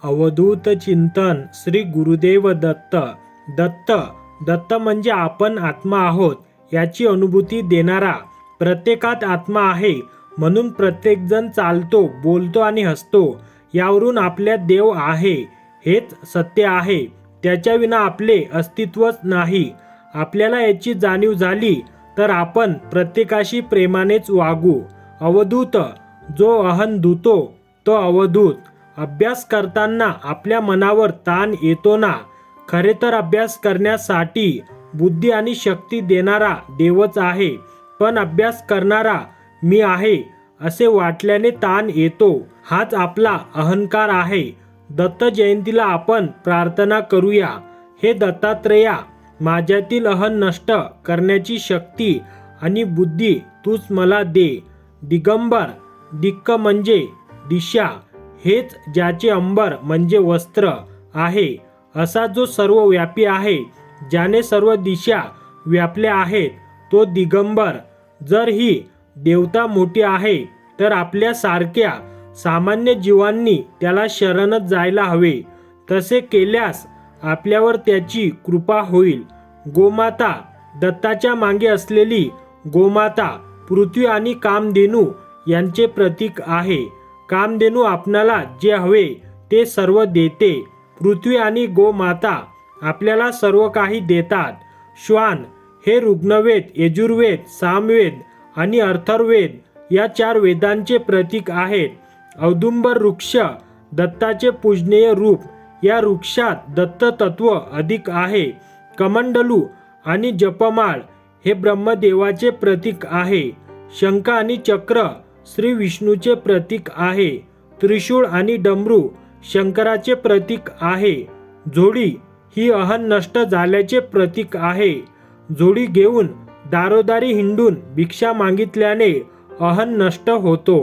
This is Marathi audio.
अवधूत चिंतन श्री गुरुदेव दत्त. दत्त म्हणजे आपण आत्मा आहोत याची अनुभूती देणारा. प्रत्येकात आत्मा आहे म्हणून प्रत्येकजण चालतो, बोलतो आणि हसतो. यावरून आपल्यात देव आहे हेच सत्य आहे. त्याच्याविना आपले अस्तित्वच नाही. आपल्याला याची जाणीव झाली तर आपण प्रत्येकाशी प्रेमानेच वागू. अवधूत जो अहं धुतो तो अवधूत. अभ्यास करताना आपल्या मनावर ताण येतो ना. खरे तर अभ्यास करण्यासाठी बुद्धी आणि शक्ती देणारा देवच आहे. पण अभ्यास करणारा मी आहे असे वाटल्याने ताण येतो. हाच आपला अहंकार आहे. दत्त जयंतीला आपण प्रार्थना करूया. हे दत्तात्रेया, माझ्यातील अहं नष्ट करण्याची शक्ती आणि बुद्धी तूच मला दे. दिगंबर, दिक्क म्हणजे दिशा, हेच ज्याचे अंबर म्हणजे वस्त्र आहे. असा जो सर्वव्यापी आहे, ज्याने सर्व दिशा व्यापल्या आहेत, तो दिगंबर. जर ही देवता मोठी आहे तर आपल्यासारख्या सामान्य जीवांनी त्याला शरणच जायला हवे. तसे केल्यास आपल्यावर त्याची कृपा होईल. गोमाता, दत्ताच्या मागे असलेली गोमाता पृथ्वी आणि कामधेनू यांचे प्रतीक आहे. कामधेनू आपणाला जे हवे ते सर्व देते. पृथ्वी आणि गोमाता आपल्याला सर्व काही देतात. श्वान हे ऋग्वेद, यजुर्वेद, सामवेद आणि अथर्ववेद या 4 वेदांचे प्रतीक आहेत. औदुंबर वृक्ष दत्ताचे पूजनीय रूप. या वृक्षात दत्त तत्व अधिक आहे. कमंडलू आणि जपमाळ हे ब्रह्मदेवाचे प्रतीक आहे. शंख आणि चक्र श्री विष्णूचे प्रतीक आहे. त्रिशूळ आणि डमरू शंकराचे प्रतीक आहे. झोळी ही अहं नष्ट झाल्याचे प्रतीक आहे. झोळी घेऊन दारोदारी हिंडून भिक्षा मागितल्याने अहं नष्ट होतो.